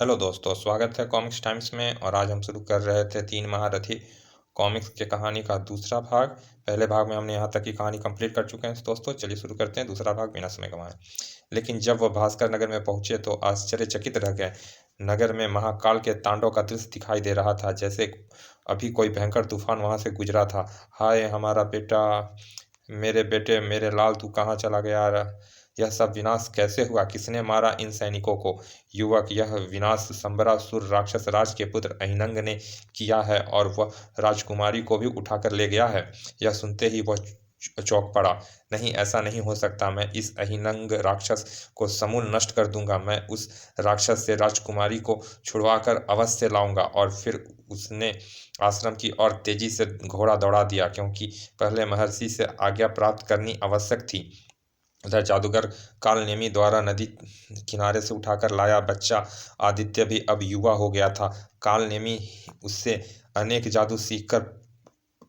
Hello दोस्तों, स्वागत है कॉमिक्स टाइम्स में। और आज हम शुरू कर रहे थे तीन महारथी कॉमिक्स के कहानी का दूसरा भाग। पहले भाग में हमने यहाँ तक की कहानी कंप्लीट कर चुके हैं। तो दोस्तों चलिए शुरू करते हैं दूसरा भाग बिना समय गंवाए। लेकिन जब वह भास्कर नगर में पहुंचे तो आश्चर्यचकित रह गए। नगर में महाकाल के तांडव का दृश्य दिखाई दे रहा था, जैसे अभी कोई भयंकर तूफान वहां से गुजरा था। हाय हमारा बेटा, मेरे बेटे, मेरे लाल, तू कहाँ चला गया? यह सब विनाश कैसे हुआ? किसने मारा इन सैनिकों को? युवक, यह विनाश संबरासुर राक्षस राज के पुत्र अहिनंग ने किया है और वह राजकुमारी को भी उठाकर ले गया है। यह सुनते ही वह चौंक पड़ा। नहीं, ऐसा नहीं हो सकता। मैं इस अहिनंग राक्षस को समूल नष्ट कर दूंगा। मैं उस राक्षस से राजकुमारी को छुड़वाकर अवश्य लाऊंगा। और फिर उसने आश्रम की ओर तेजी से घोड़ा दौड़ा दिया, क्योंकि पहले महर्षि से आज्ञा प्राप्त करनी आवश्यक थी। उधर जादूगर कालनेमी द्वारा नदी किनारे से उठाकर लाया बच्चा आदित्य भी अब युवा हो गया था। कालनेमी उससे अनेक जादू सीखकर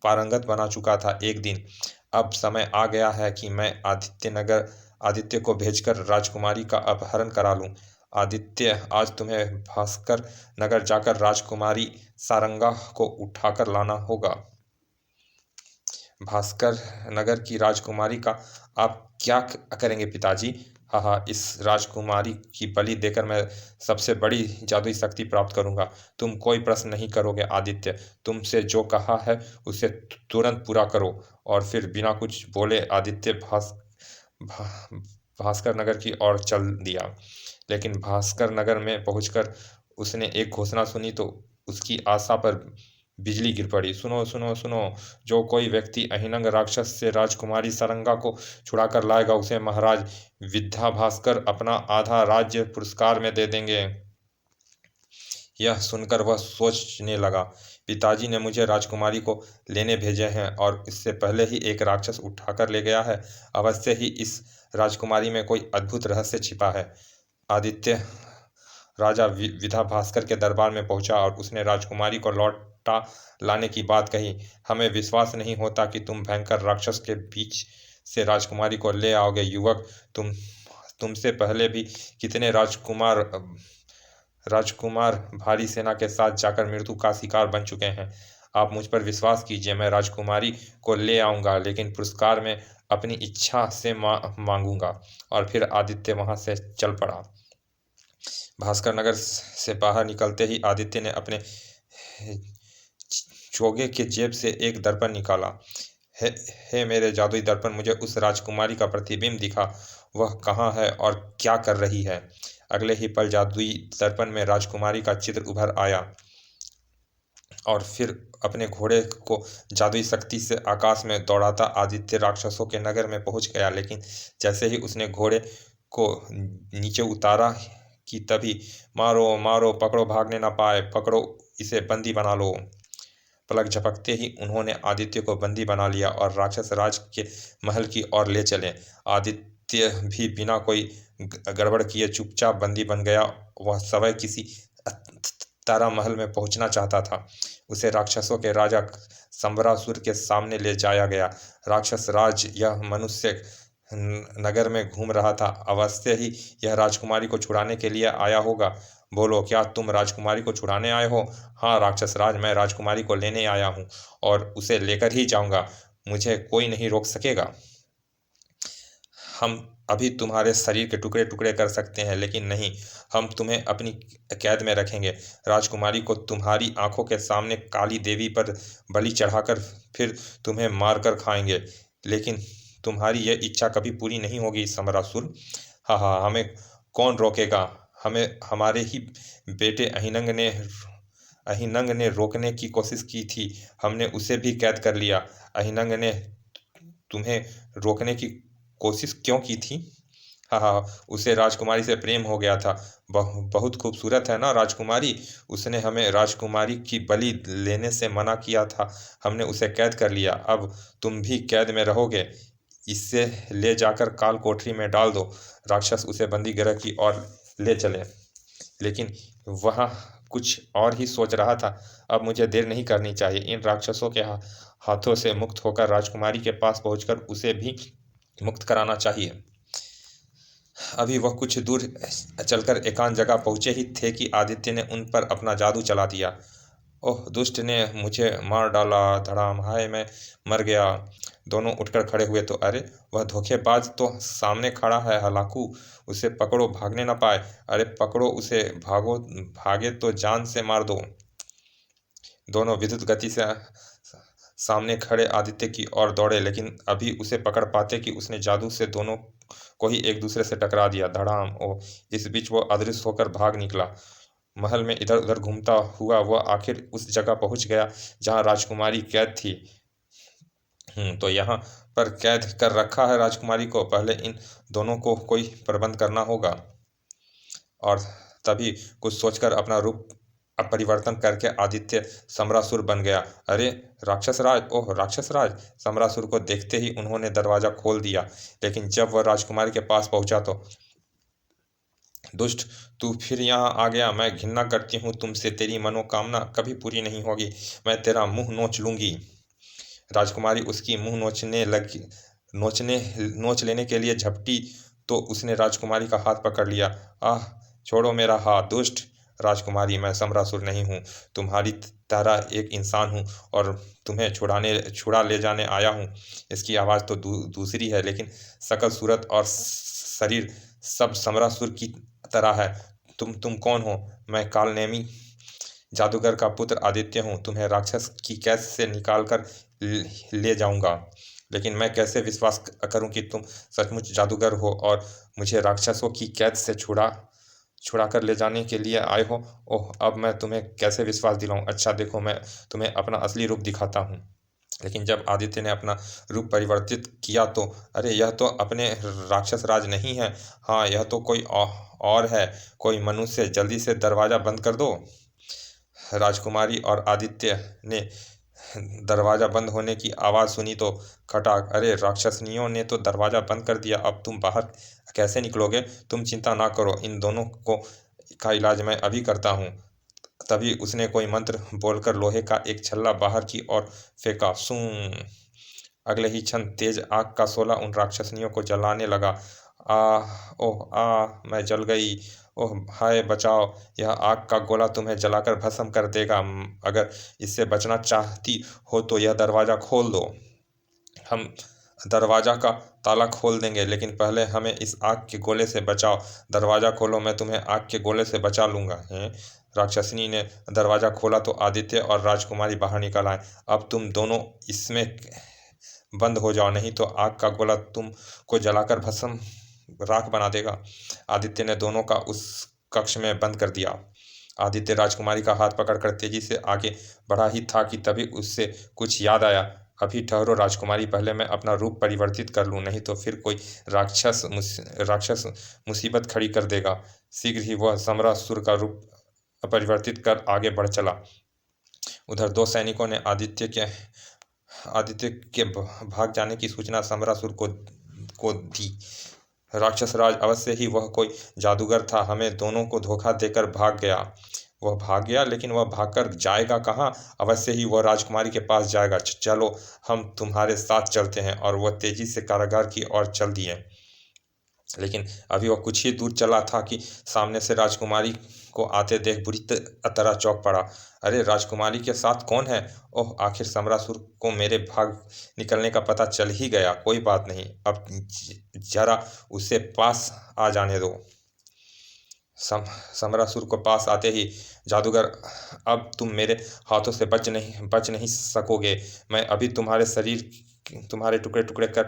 पारंगत बना चुका था। एक दिन अब समय आ गया है कि मैं आदित्य को भेजकर राजकुमारी का अपहरण करा लूं। आदित्य, आज तुम्हें भास्कर नगर जाकर राजकुमारी सारंगा को उठाकर लाना होगा। भास्कर नगर की राजकुमारी का आप क्या करेंगे पिताजी? हाँ हाँ, इस राजकुमारी की बलि देकर मैं सबसे बड़ी जादुई शक्ति प्राप्त करूंगा। तुम कोई प्रश्न नहीं करोगे आदित्य। तुमसे जो कहा है उसे तुरंत पूरा करो। और फिर बिना कुछ बोले आदित्य भा, भास्कर नगर की ओर चल दिया। लेकिन भास्कर नगर में पहुंचकर उसने एक घोषणा सुनी तो उसकी आशा पर बिजली गिर पड़ी। सुनो सुनो सुनो, जो कोई व्यक्ति अहिनंग राक्षस से राजकुमारी सारंगा को छुड़ाकर लाएगा उसे महाराज विद्याभास्कर अपना आधा राज्य पुरस्कार में दे देंगे। यह सुनकर वह सोचने लगा, पिताजी ने मुझे राजकुमारी को लेने भेजे हैं और इससे पहले ही एक राक्षस उठाकर ले गया है। अवश्य ही इस राजकुमारी में कोई अद्भुत रहस्य छिपा है। आदित्य राजा विधाभास्कर के दरबार में पहुंचा और उसने राजकुमारी को लौटा लाने की बात कही। हमें विश्वास नहीं होता कि तुम भयंकर राक्षस के बीच से राजकुमारी को ले आओगे। युवक, तुमसे पहले भी कितने राजकुमार भारी सेना के साथ जाकर मृत्यु का शिकार बन चुके हैं। आप मुझ पर विश्वास कीजिए, मैं राजकुमारी को ले आऊंगा, लेकिन पुरस्कार में अपनी इच्छा से मांगूंगा। और फिर आदित्य वहां से चल पड़ा। भास्कर नगर से बाहर निकलते ही आदित्य ने अपने चोगे के जेब से एक दर्पण निकाला। हे हे मेरे जादुई दर्पण, मुझे उस राजकुमारी का प्रतिबिंब दिखा। वह कहाँ है और क्या कर रही है? अगले ही पल जादुई दर्पण में राजकुमारी का चित्र उभर आया और फिर अपने घोड़े को जादुई शक्ति से आकाश में दौड़ाता आदित्य राक्षसों के नगर में पहुंच गया। लेकिन जैसे ही उसने घोड़े को नीचे उतारा कि तभी मारो मारो, पकड़ो, भागने ना पाए, पकड़ो, इसे बंदी बना लो। पलक झपकते ही उन्होंने आदित्य को बंदी बना लिया और राक्षस राज के महल की ओर ले चले। आदित्य भी बिना कोई गड़बड़ किए चुपचाप बंदी बन गया। वह स्वयं किसी तारा महल में पहुंचना चाहता था। उसे राक्षसों के राजा संबरासुर के सामने ले जाया गया। राक्षस राज यह मनुष्य नगर में घूम रहा था। अवश्य ही यह राजकुमारी को छुड़ाने के लिए आया होगा। बोलो, क्या तुम राजकुमारी को छुड़ाने आए हो? हाँ राक्षस राज, मैं राजकुमारी को लेने आया हूँ और उसे लेकर ही जाऊंगा। मुझे कोई नहीं रोक सकेगा। हम अभी तुम्हारे शरीर के टुकड़े टुकड़े कर सकते हैं, लेकिन नहीं, हम तुम्हें अपनी कैद में रखेंगे। राजकुमारी को तुम्हारी आंखों के सामने काली देवी पर बलि चढ़ाकर फिर तुम्हें मारकर खाएंगे। लेकिन तुम्हारी यह इच्छा कभी पूरी नहीं होगी समरासुर। हाँ हाँ, हमें कौन रोकेगा? हमें हमारे ही बेटे अहिनंग ने रोकने की कोशिश की थी। हमने उसे भी कैद कर लिया। अहिनंग ने तुम्हें रोकने की कोशिश क्यों की थी? हाँ हाँ, उसे राजकुमारी से प्रेम हो गया था। बहुत खूबसूरत है ना राजकुमारी। उसने हमें राजकुमारी की बलि लेने से मना किया था। हमने उसे कैद कर लिया। अब तुम भी कैद में रहोगे। इसे ले जाकर काल कोठरी में डाल दो। राक्षस उसे बंदी गृह की ओर ले चले। लेकिन वह कुछ और ही सोच रहा था। अब मुझे देर नहीं करनी चाहिए। इन राक्षसों के हाथों से मुक्त होकर राजकुमारी के पास पहुंचकर उसे भी मुक्त कराना चाहिए। अभी वह कुछ दूर चलकर एकांत जगह पहुंचे ही थे कि आदित्य ने उन पर अपना जादू चला दिया। ओह, दुष्ट ने मुझे मार डाला, धड़ाम, हाय मैं मर गया। दोनों उठकर खड़े हुए तो अरे, वह धोखेबाज तो सामने खड़ा है हलाकू, उसे पकड़ो, भागने न पाए। अरे पकड़ो उसे, भागो, भागे तो जान से मार दो। दोनों विद्युत गति से सामने खड़े आदित्य की ओर दौड़े, लेकिन अभी उसे पकड़ पाते कि उसने जादू से दोनों को ही एक दूसरे से टकरा दिया। धड़ाम, ओ, इस बीच वो अदृश्य होकर भाग निकला। महल में इधर उधर घूमता हुआ वह आखिर उस जगह पहुंच गया जहां राजकुमारी कैद थी। तो यहाँ पर कैद कर रखा है राजकुमारी को, पहले इन दोनों को कोई प्रबंध करना होगा। और तभी कुछ सोचकर अपना रूप परिवर्तन करके आदित्य समरासुर बन गया। अरे राक्षस राज, ओह राक्षस राज! समरासुर को देखते ही उन्होंने दरवाजा खोल दिया, लेकिन जब वह राजकुमारी के पास पहुंचा तो दुष्ट, तू फिर यहाँ आ गया। मैं घृणा करती हूँ तुमसे, तेरी मनोकामना कभी पूरी नहीं होगी, मैं तेरा मुंह नोच लूंगी। राजकुमारी उसकी मुंह नोचने लगी, नोच लेने के लिए झपटी तो उसने राजकुमारी का हाथ पकड़ लिया। आह, छोड़ो मेरा हाथ दुष्ट! राजकुमारी, मैं समरासुर नहीं हूँ, तुम्हारी तरह एक इंसान हूँ और तुम्हें छुड़ा ले जाने आया हूँ। इसकी आवाज़ तो दूसरी है, लेकिन शकल, सूरत और शरीर सब समरासुर की तरह है। तुम कौन हो? मैं कालनेमी जादूगर का पुत्र आदित्य हूँ, तुम्हें राक्षस की कैद से निकाल कर ले जाऊंगा। लेकिन मैं कैसे विश्वास करूं कि तुम सचमुच जादूगर हो और मुझे राक्षसों की कैद से छुड़ा कर ले जाने के लिए आए हो। ओह, अब मैं तुम्हें कैसे विश्वास दिलाऊं? अच्छा देखो, मैं तुम्हें अपना असली रूप दिखाता हूँ। लेकिन जब आदित्य ने अपना रूप परिवर्तित किया तो अरे, यह तो अपने राक्षस राज नहीं है। हाँ, यह तो कोई और है, कोई मनुष्य। जल्दी से दरवाज़ा बंद कर दो। राजकुमारी और आदित्य ने दरवाज़ा बंद होने की आवाज़ सुनी तो खटाक, अरे राक्षसनियों ने तो दरवाज़ा बंद कर दिया, अब तुम बाहर कैसे निकलोगे? तुम चिंता ना करो, इन दोनों को का इलाज मैं अभी करता हूँ। तभी उसने कोई मंत्र बोलकर लोहे का एक छल्ला बाहर की ओर फेंका। सूं! अगले ही क्षण तेज आग का शोला उन राक्षसनियों को जलाने लगा। ओह मैं जल गई। ओह हाय, बचाओ! यह आग का गोला तुम्हें जलाकर भस्म कर देगा। अगर इससे बचना चाहती हो तो यह दरवाज़ा खोल दो। हम दरवाज़ा का ताला खोल देंगे, लेकिन पहले हमें इस आग के गोले से बचाओ। दरवाज़ा खोलो, मैं तुम्हें आग के गोले से बचा लूँगा। हैं? राक्षसनी ने दरवाज़ा खोला तो आदित्य और राजकुमारी बाहर निकल आए। अब तुम दोनों इसमें बंद हो जाओ, नहीं तो आग का गोला तुमको जलाकर भस्म राख बना देगा। आदित्य ने दोनों का उस कक्ष में बंद कर दिया। आदित्य राजकुमारी का हाथ पकड़कर तेजी से आगे बढ़ा ही था कि तभी उससे कुछ याद आया। अभी ठहरो राजकुमारी, पहले मैं अपना रूप परिवर्तित कर लूं, नहीं तो फिर कोई राक्षस मुसीबत खड़ी कर देगा। शीघ्र ही वह समरासुर का रूप परिवर्तित कर आगे बढ़ चला। उधर दो सैनिकों ने आदित्य के भाग जाने की सूचना समरासुर को दी। राक्षस राज, अवश्य ही वह कोई जादूगर था, हमें दोनों को धोखा देकर भाग गया। वह भाग गया, लेकिन वह भागकर जाएगा कहाँ? अवश्य ही वह राजकुमारी के पास जाएगा। चलो, हम तुम्हारे साथ चलते हैं। और वह तेजी से कारागार की ओर चल दिए। लेकिन अभी वह कुछ ही दूर चला था कि सामने से राजकुमारी को आते देख बुरी तरह चौंक पड़ा। अरे, राजकुमारी के साथ कौन है? ओह, आखिर समरासुर को मेरे भाग निकलने का पता चल ही गया। कोई बात नहीं, अब जरा उसे पास आ जाने दो। समरासुर को पास आते ही जादूगर, अब तुम मेरे हाथों से बच नहीं सकोगे। मैं अभी तुम्हारे शरीर तुम्हारे टुकड़े टुकड़े कर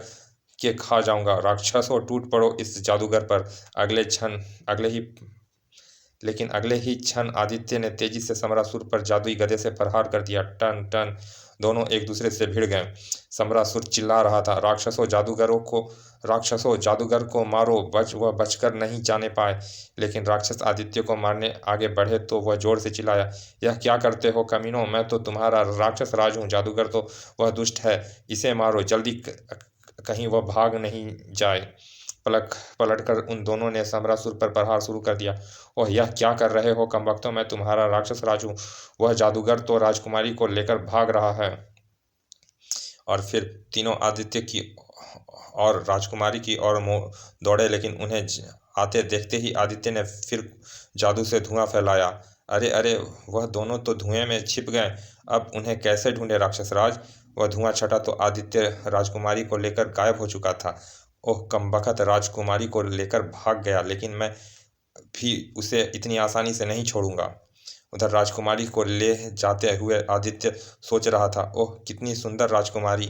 के खा जाऊंगा। राक्षसों, टूट पड़ो इस जादूगर पर। अगले ही क्षण आदित्य ने तेजी से समरासुर पर जादुई गदे से प्रहार कर दिया। टन टन, दोनों एक दूसरे से भिड़ गए। समरासुर चिल्ला रहा था, राक्षसों, जादूगर को मारो। वह बचकर नहीं जाने पाए। लेकिन राक्षस आदित्य को मारने आगे बढ़े तो वह जोर से चिल्लाया, यह क्या करते हो कमीनों? मैं तो तुम्हारा राक्षस राज हूँ। जादूगर तो वह दुष्ट है, इसे मारो जल्दी, कहीं वह भाग नहीं जाए। पलटकर उन दोनों ने समरासुर पर प्रहार शुरू कर दिया। ओह, यह क्या कर रहे हो कमबख्तों? मैं तुम्हारा राक्षस राज हूँ। वह जादूगर तो राजकुमारी को लेकर भाग रहा है। और फिर तीनों आदित्य की और राजकुमारी की ओर दौड़े, लेकिन उन्हें आते देखते ही आदित्य ने फिर जादू से धुआं फैलाया। अरे अरे, वह दोनों तो धुएं में छिप गए। अब उन्हें कैसे ढूंढे राक्षस राज। वह धुआं छटा तो आदित्य राजकुमारी को लेकर गायब हो चुका था। ओह कमबख्त, राजकुमारी को लेकर भाग गया, लेकिन मैं भी उसे इतनी आसानी से नहीं छोड़ूंगा। उधर राजकुमारी को ले जाते हुए आदित्य सोच रहा था, ओह कितनी सुंदर राजकुमारी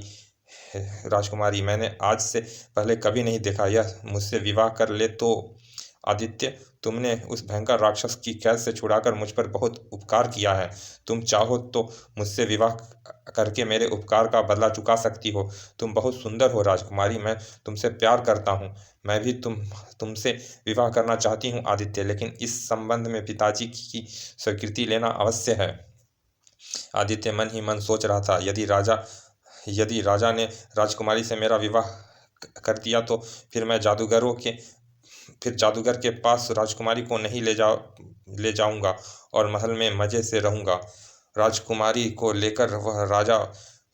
है। राजकुमारी मैंने आज से पहले कभी नहीं देखा, यह मुझसे विवाह कर ले तो। आदित्य, तुमने उस भयंकर राक्षस की कैद से छुड़ाकर मुझ पर बहुत उपकार किया है। तुम चाहो तो मुझसे विवाह करके मेरे उपकार का बदला चुका सकती हो। तुम बहुत सुंदर हो राजकुमारी, मैं तुमसे प्यार करता हूँ। मैं भी तुमसे विवाह करना चाहती हूँ आदित्य, लेकिन इस संबंध में पिताजी की स्वीकृति लेना अवश्य है। आदित्य मन ही मन सोच रहा था, यदि राजा ने राजकुमारी से मेरा विवाह कर दिया तो फिर जादूगर के पास राजकुमारी को नहीं ले जाऊंगा और महल में मजे से रहूंगा। राजकुमारी को लेकर वह राजा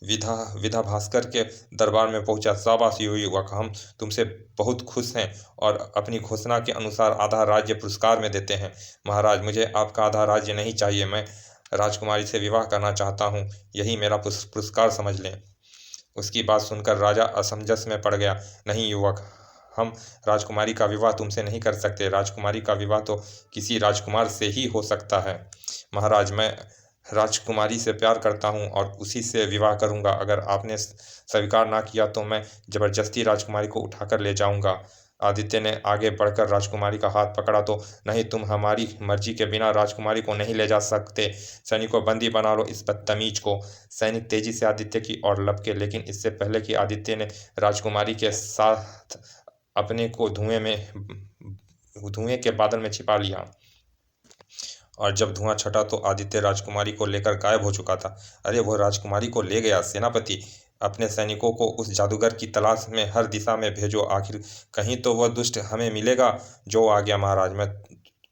विधा भास्कर के दरबार में पहुंचा। शाबाश युवक, हम तुमसे बहुत खुश हैं और अपनी घोषणा के अनुसार आधा राज्य पुरस्कार में देते हैं। महाराज, मुझे आपका आधा राज्य नहीं चाहिए, मैं राजकुमारी से विवाह करना चाहता हूँ, यही मेरा पुरस्कार समझ लें। उसकी बात सुनकर राजा असमंजस में पड़ गया। नहीं युवक, हम राजकुमारी का विवाह तुमसे नहीं कर सकते। राजकुमारी का विवाह तो किसी राजकुमार से ही हो सकता है। महाराज, मैं राजकुमारी से प्यार करता हूँ और उसी से विवाह करूँगा। अगर आपने स्वीकार ना किया तो मैं जबरदस्ती राजकुमारी को उठाकर ले जाऊँगा। आदित्य ने आगे बढ़कर राजकुमारी का हाथ पकड़ा तो, नहीं, तुम हमारी मर्जी के बिना राजकुमारी को नहीं ले जा सकते। सैनिकों, बंदी बना लो इस बदतमीज को। सैनिक तेजी से आदित्य की ओर लपके, लेकिन इससे पहले कि आदित्य ने राजकुमारी के साथ अपने को धुएं के बादल में छिपा लिया। और जब धुआं छटा तो आदित्य राजकुमारी को लेकर गायब हो चुका था। अरे, वो राजकुमारी को ले गया। सेनापति, अपने सैनिकों को उस जादूगर की तलाश में हर दिशा में भेजो, आखिर कहीं तो वह दुष्ट हमें मिलेगा। जो आ गया महाराज, मैं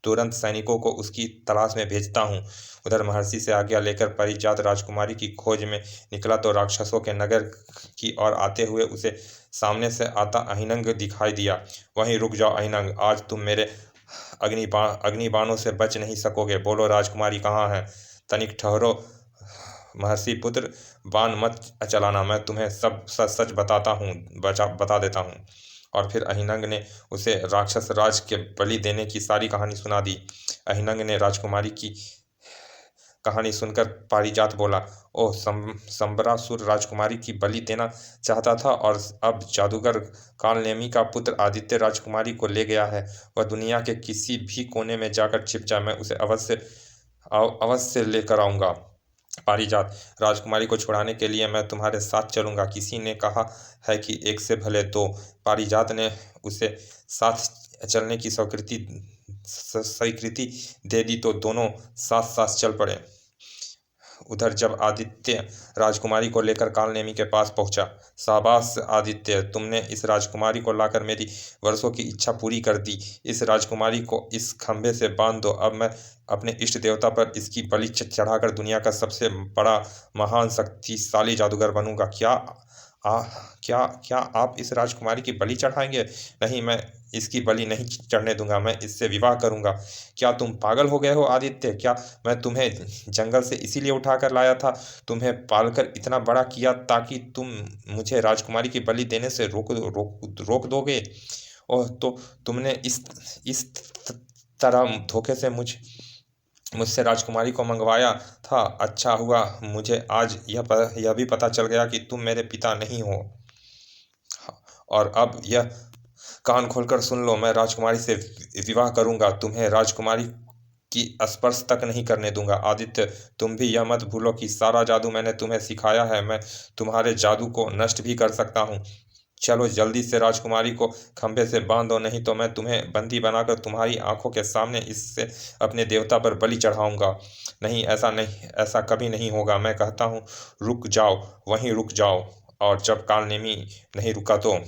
तुरंत सैनिकों को उसकी तलाश में भेजता हूँ। उधर महर्षि से आज्ञा लेकर परिजात राजकुमारी की खोज में निकला तो राक्षसों के नगर की ओर आते हुए उसे सामने से आता अहिनंग दिखाई दिया। वहीं रुक जाओ अहिनंग, आज तुम मेरे अग्निबाणों से बच नहीं सकोगे। बोलो राजकुमारी कहाँ है। तनिक ठहरो महर्षि पुत्र, बाण मत चलाना, मैं तुम्हें सब सच सच बता देता हूँ। और फिर अहिनंग ने उसे राक्षस राज के बलि देने की सारी कहानी सुना दी। अहिनंग ने राजकुमारी की कहानी सुनकर पारिजात बोला, ओह, संबरासुर राजकुमारी की बलि देना चाहता था और अब जादूगर कालनेमी का पुत्र आदित्य राजकुमारी को ले गया है। वह दुनिया के किसी भी कोने में जाकर छिप जाए, मैं उसे अवश्य लेकर आऊँगा। पारिजात, राजकुमारी को छुड़ाने के लिए मैं तुम्हारे साथ चलूंगा। किसी ने कहा है कि एक से भले दो। पारिजात ने उसे साथ चलने की स्वीकृति दे दी तो दोनों साथ साथ चल पड़े। उधर जब आदित्य राजकुमारी को लेकर कालनेमी के पास पहुंचा। शाबाश आदित्य, तुमने इस राजकुमारी को लाकर मेरी वर्षों की इच्छा पूरी कर दी। इस राजकुमारी को इस खंभे से बांध दो। अब मैं अपने इष्ट देवता पर इसकी बलि चढ़ाकर दुनिया का सबसे बड़ा महान शक्तिशाली जादूगर बनूंगा। क्या आप इस राजकुमारी की बलि चढ़ाएंगे। नहीं, मैं इसकी बलि नहीं चढ़ने दूंगा, मैं इससे विवाह करूंगा। क्या तुम पागल हो गए हो आदित्य। क्या मैं तुम्हें जंगल से इसीलिए उठाकर लाया था, तुम्हें पालकर इतना बड़ा किया ताकि तुम मुझे राजकुमारी की बलि देने से रोक दोगे। ओह, तो तुमने इस तरह धोखे से मुझसे राजकुमारी को मंगवाया था। अच्छा हुआ मुझे आज यह भी पता चल गया कि तुम मेरे पिता नहीं हो। और अब यह कान खोलकर सुन लो, मैं राजकुमारी से विवाह करूंगा, तुम्हें राजकुमारी की स्पर्श तक नहीं करने दूंगा। आदित्य, तुम भी यह मत भूलो कि सारा जादू मैंने तुम्हें सिखाया है। मैं तुम्हारे जादू को नष्ट भी कर सकता हूँ। चलो जल्दी से राजकुमारी को खंभे से बांध दो, नहीं तो मैं तुम्हें बंदी बनाकर तुम्हारी आंखों के सामने इससे अपने देवता पर बलि चढ़ाऊंगा। नहीं, ऐसा कभी नहीं होगा। मैं कहता हूँ, रुक जाओ, वहीं रुक जाओ। और जब कालनेमी नहीं रुका तो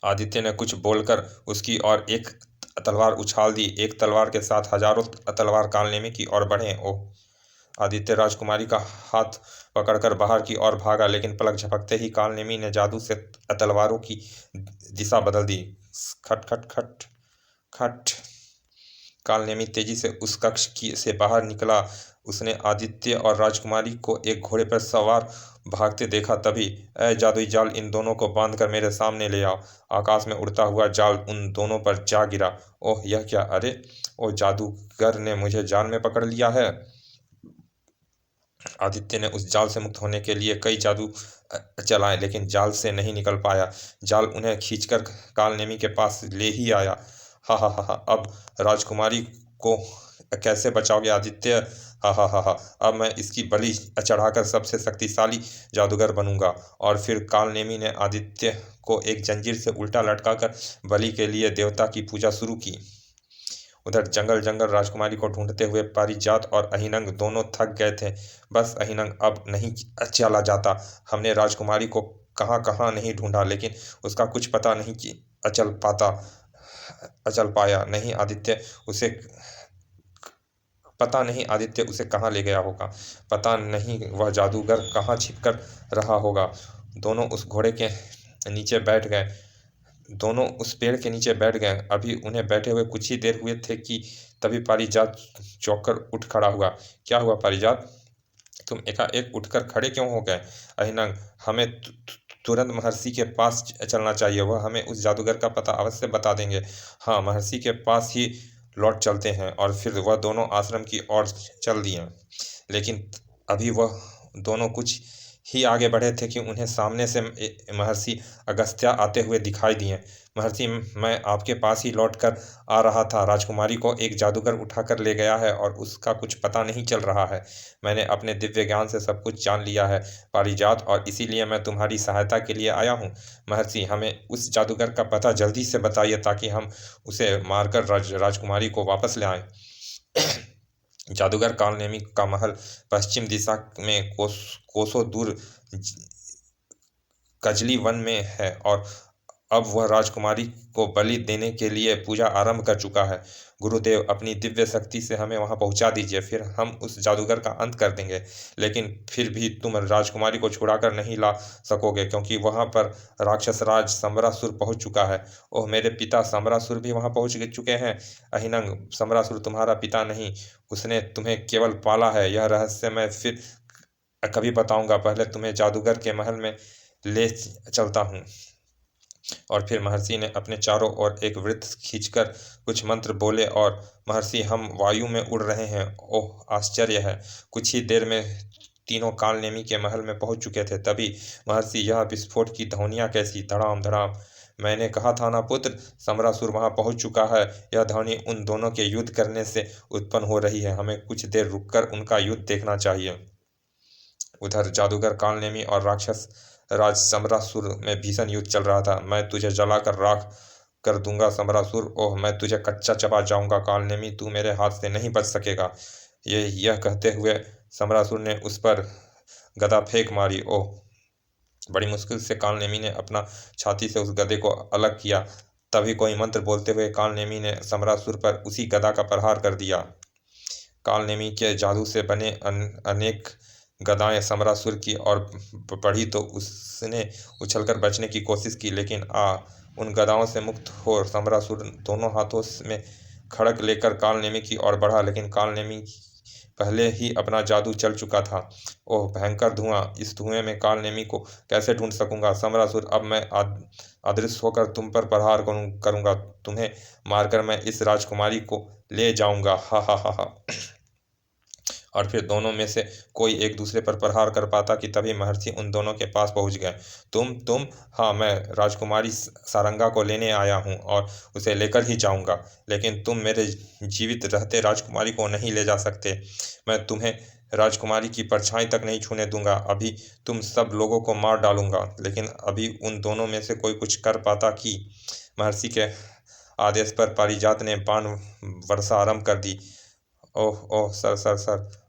आदित्य ने कुछ बोलकर उसकी ओर एक तलवार उछाल दी। एक तलवार के साथ हजारों तलवार कालनेमी की ओर बढ़े। ओह, आदित्य राजकुमारी का हाथ पकड़कर बाहर की ओर भागा, लेकिन पलक झपकते ही कालनेमी ने जादू से तलवारों की दिशा बदल दी। खट खट खट। खट। कालनेमी तेजी से उस कक्ष की से बाहर निकला। उसने आदित्य और राजकुमारी को एक घोड़े पर सवार भागते देखा। तभी, "ऐ जादुई जाल, इन दोनों को बांधकर मेरे सामने ले आओ।" आकाश में उड़ता हुआ जाल उन दोनों पर जा गिरा। ओह, यह क्या! अरे, ओ जादूगर ने मुझे जाल में पकड़ लिया है। आदित्य ने उस जाल से मुक्त होने के लिए कई जादू चलाए, लेकिन जाल से नहीं निकल पाया। जाल उन्हें खींचकर कालनेमी के पास ले ही आया। हा हा हा हा, अब राजकुमारी को कैसे बचाओगे आदित्य? हा हा हा हा, अब मैं इसकी बलि चढ़ाकर सबसे शक्तिशाली जादूगर बनूंगा। और फिर कालनेमी ने आदित्य को एक जंजीर से उल्टा लटकाकर बलि के लिए देवता की पूजा शुरू की। उधर जंगल जंगल राजकुमारी को ढूंढते हुए पारिजात और अहिनंग दोनों थक गए थे। बस अहिनंग, अब नहीं चला जाता। हमने राजकुमारी को कहाँ कहाँ नहीं ढूंढा, लेकिन उसका कुछ पता नहीं कि अचल पाया नहीं आदित्य उसे पता नहीं आदित्य उसे कहाँ ले गया होगा। पता नहीं वह जादूगर कहाँ छिपकर रहा होगा। दोनों उस घोड़े के नीचे बैठ गए दोनों उस पेड़ के नीचे बैठ गए। अभी उन्हें बैठे हुए कुछ ही देर हुए थे कि तभी पारिजात चौंक कर उठ खड़ा हुआ। क्या हुआ पारिजात? तुम एकाएक उठकर खड़े क्यों हो गए? अहिनंग, हमें तुरंत महर्षि के पास चलना चाहिए। वह हमें उस जादूगर का पता अवश्य बता देंगे। हाँ, महर्षि के पास ही लौट चलते हैं। और फिर वह दोनों आश्रम की ओर चल दिए। लेकिन अभी वह दोनों कुछ ही आगे बढ़े थे कि उन्हें सामने से महर्षि अगस्त्य आते हुए दिखाई दिए। महर्षि, मैं आपके पास ही लौट कर आ रहा था। राजकुमारी को एक जादूगर उठाकर ले गया है और उसका कुछ पता नहीं चल रहा है। मैंने अपने दिव्य ज्ञान से सब कुछ जान लिया है पारिजात, और इसीलिए मैं तुम्हारी सहायता के लिए आया हूँ। महर्षि, हमें उस जादूगर का पता जल्दी से बताइए ताकि हम उसे मारकर राजकुमारी को वापस ले आएं। जादूगर कालनेमी का महल पश्चिम दिशा में कोसों दूर कजली वन में है, और अब वह राजकुमारी को बलि देने के लिए पूजा आरंभ कर चुका है। गुरुदेव, अपनी दिव्य शक्ति से हमें वहां पहुंचा दीजिए, फिर हम उस जादूगर का अंत कर देंगे। लेकिन फिर भी तुम राजकुमारी को छुड़ाकर नहीं ला सकोगे, क्योंकि वहां पर राक्षस राज समरासुर पहुंच चुका है। ओह, मेरे पिता समरासुर भी वहां पहुंच चुके हैं। अहिनंग, समरासुर तुम्हारा पिता नहीं, उसने तुम्हें केवल पाला है। यह रहस्य मैं फिर कभी बताऊंगा। पहले तुम्हें जादूगर के महल में ले चलता हूँ। और फिर महर्षि ने अपने चारों ओर एक वृत्त खींचकर कुछ मंत्र बोले, और महर्षि, हम वायु में उड़ रहे हैं। ओह, आश्चर्य है! कुछ ही देर में तीनों कालनेमी के महल में पहुंच चुके थे। तभी, महर्षि, यह विस्फोट की ध्वनियां कैसी? धड़ाम धड़ाम! मैंने कहा था ना पुत्र, समरासुर वहां पहुंच चुका है। यह ध्वनि उन दोनों के युद्ध करने से उत्पन्न हो रही है। हमें कुछ देर रुककर उनका युद्ध देखना चाहिए। उधर जादूगर कालनेमी और राक्षस राज समरासुर में भीषण युद्ध चल रहा था। मैं तुझे जलाकर राख कर दूंगा समरासुर। ओह, मैं तुझे कच्चा चबा जाऊंगा कालनेमी, तू मेरे हाथ से नहीं बच सकेगा। यह कहते हुए समरासुर ने उस पर गदा फेंक मारी। ओह! बड़ी मुश्किल से कालनेमी ने अपना छाती से उस गदे को अलग किया। तभी कोई मंत्र बोलते हुए कालनेमी ने समरासुर पर उसी गदा का प्रहार कर दिया। कालनेमी के जादू से बने अनेक गदाएं समरासुर की ओर बढ़ी तो उसने उछलकर बचने की कोशिश की, लेकिन उन गदाओं से मुक्त हो समरासुर दोनों हाथों में खड़ग लेकर कालनेमी की ओर बढ़ा। लेकिन कालनेमी पहले ही अपना जादू चल चुका था। ओह, भयंकर धुआं! इस धुएं में कालनेमी को कैसे ढूंढ सकूंगा? समरासुर, अब मैं अदृश्य होकर तुम पर प्रहार करूंगा। तुम्हें मारकर मैं इस राजकुमारी को ले जाऊंगा। हा हा हा हा! और फिर दोनों में से कोई एक दूसरे पर प्रहार कर पाता कि तभी महर्षि उन दोनों के पास पहुंच गए। तुम? हाँ, मैं राजकुमारी सारंगा को लेने आया हूँ और उसे लेकर ही जाऊंगा। लेकिन तुम मेरे जीवित रहते राजकुमारी को नहीं ले जा सकते। मैं तुम्हें राजकुमारी की परछाई तक नहीं छूने दूंगा। अभी तुम सब लोगों को मार डालूंगा। लेकिन अभी उन दोनों में से कोई कुछ कर पाता कि महर्षि के आदेश पर पारिजात ने बाण वर्षा आरंभ कर दी। ओह ओह, सर सर सर!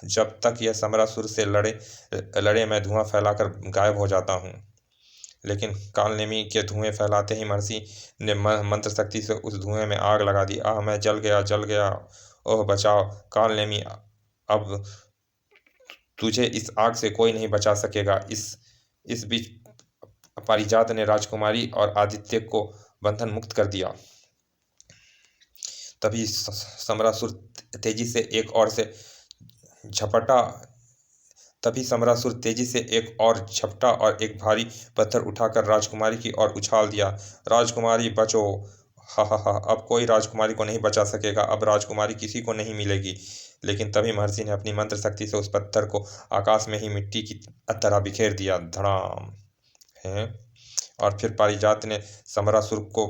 जब तक यह समरासुर से लड़े मैं धुआं फैलाकर गायब हो जाता हूँ। लेकिन कालनेमी के धुएं फैलाते ही महर्षि ने मंत्र शक्ति से उस धुएं में आग लगा दी। मैं जल गया, जल गया! ओह, बचाओ कालनेमी! अब तुझे इस आग से कोई नहीं बचा सकेगा। इस बीच पारिजात ने राजकुमारी और आदित्य को बंधन मुक्त कर दिया। तभी समरासुर तेजी से एक और से झपटा तभी समरासुर तेजी से एक और झपटा और एक भारी पत्थर उठाकर राजकुमारी की ओर उछाल दिया। राजकुमारी बचो! हा हा हा! अब कोई राजकुमारी को नहीं बचा सकेगा, अब राजकुमारी किसी को नहीं मिलेगी। लेकिन तभी महर्षि ने अपनी मंत्र शक्ति से उस पत्थर को आकाश में ही मिट्टी की तरह बिखेर दिया। धड़ाम है। और फिर पारिजात ने समरासुर को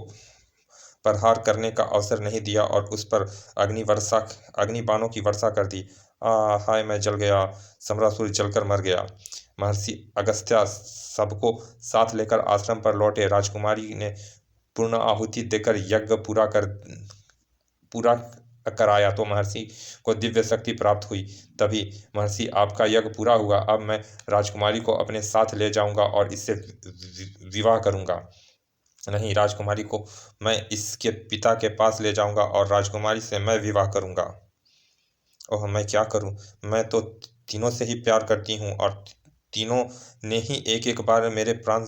प्रहार करने का अवसर नहीं दिया और उस पर अग्निबाणों की वर्षा कर दी। हाय, मैं जल गया! समरासुर जलकर मर गया। महर्षि अगस्त्य सबको साथ लेकर आश्रम पर लौटे। राजकुमारी ने पूर्ण आहुति देकर यज्ञ पूरा कराया तो महर्षि को दिव्य शक्ति प्राप्त हुई। तभी महर्षि, आपका यज्ञ पूरा हुआ, अब मैं राजकुमारी को अपने साथ ले जाऊंगा और इससे विवाह करूंगा। नहीं, राजकुमारी को मैं इसके पिता के पास ले जाऊंगा और राजकुमारी से मैं विवाह करूंगा। ओह, मैं क्या करूं? मैं तो तीनों से ही प्यार करती हूँ और तीनों ने ही एक एक बार मेरे प्राण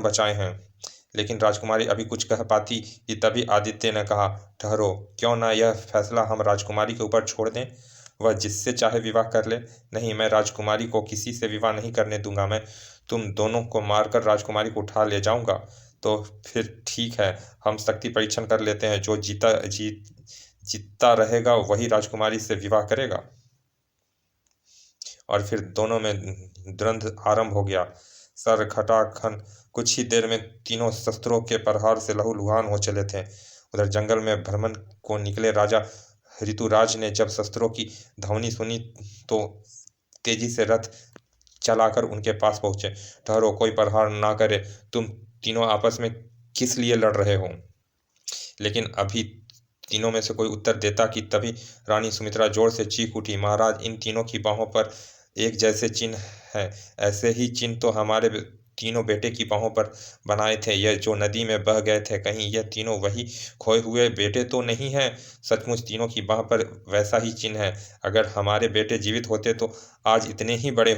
बचाए हैं। लेकिन राजकुमारी अभी कुछ कह पाती कि तभी आदित्य ने कहा, ठहरो, क्यों ना यह फैसला हम राजकुमारी के ऊपर छोड़ दें। वह जिससे चाहे विवाह कर ले। नहीं, मैं राजकुमारी को किसी से विवाह नहीं करने दूंगा। मैं तुम दोनों को मारकर राजकुमारी को उठा ले जाऊंगा। तो फिर ठीक है, हम शक्ति परीक्षण कर लेते हैं। जो जीतता रहेगा वही राजकुमारी से विवाह करेगा। और फिर दोनों में द्वंद्व आरंभ हो गया। सर खटाखन कुछ ही देर में तीनों शस्त्रों के प्रहार से लहूलुहान हो चले थे। उधर जंगल में भ्रमण को निकले राजा ऋतुराज ने जब शस्त्रों की ध्वनि सुनी तो तेजी से रथ चलाकर उनके पास पहुंचे। ठहरो, कोई प्रहार ना करे। तुम तीनों आपस में किस लिए लड़ रहे हो? लेकिन अभी तीनों में से कोई उत्तर देता कि तभी रानी सुमित्रा जोर से चीख उठी, महाराज, इन तीनों की बाहों पर एक जैसे चिन्ह हैं। ऐसे ही चिन्ह तो हमारे तीनों बेटे की बाहों पर बनाए थे, यह जो नदी में बह गए थे। कहीं यह तीनों वही खोए हुए बेटे तो नहीं हैं? सचमुच तीनों की बाह पर वैसा ही चिन्ह है। अगर हमारे बेटे जीवित होते तो आज इतने ही बड़े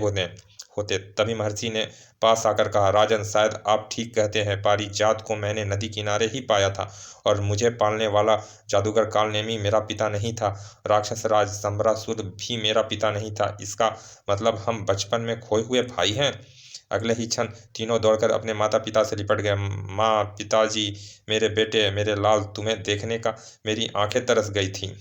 होते। तभी महर्षि ने पास आकर कहा, राजन, शायद आप ठीक कहते हैं। पारिजात को मैंने नदी किनारे ही पाया था और मुझे पालने वाला जादूगर कालनेमी मेरा पिता नहीं था। राक्षस राज समरासुर भी मेरा पिता नहीं था। इसका मतलब हम बचपन में खोए हुए भाई हैं। अगले ही क्षण तीनों दौड़कर अपने माता पिता से लिपट गए। माँ, पिताजी, मेरे बेटे, मेरे लाल, तुम्हें देखने का मेरी आंखें तरस गई थी।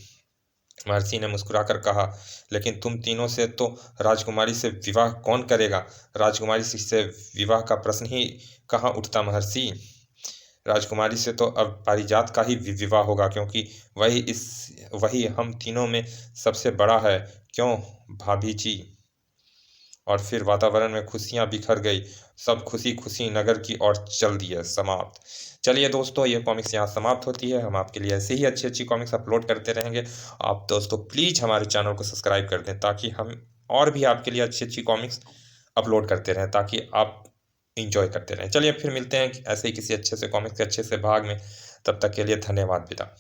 महर्षि ने मुस्कुराकर कहा, लेकिन तुम तीनों से तो राजकुमारी से विवाह कौन करेगा? राजकुमारी से विवाह का प्रश्न ही कहाँ उठता महर्षि। राजकुमारी से तो अब पारिजात का ही विवाह होगा, क्योंकि वही हम तीनों में सबसे बड़ा है। क्यों भाभी जी? और फिर वातावरण में खुशियां बिखर गई। सब खुशी खुशी नगर की ओर चल दिए। समाप्त। चलिए दोस्तों, ये कॉमिक्स यहाँ समाप्त होती है। हम आपके लिए ऐसे ही अच्छी अच्छी कॉमिक्स अपलोड करते रहेंगे। आप दोस्तों प्लीज़ हमारे चैनल को सब्सक्राइब कर दें, ताकि हम और भी आपके लिए अच्छी अच्छी कॉमिक्स अपलोड करते रहें, ताकि आप इंजॉय करते रहें। चलिए फिर मिलते हैं ऐसे ही किसी अच्छे से कॉमिक्स के अच्छे से भाग में। तब तक के लिए धन्यवाद, विदा।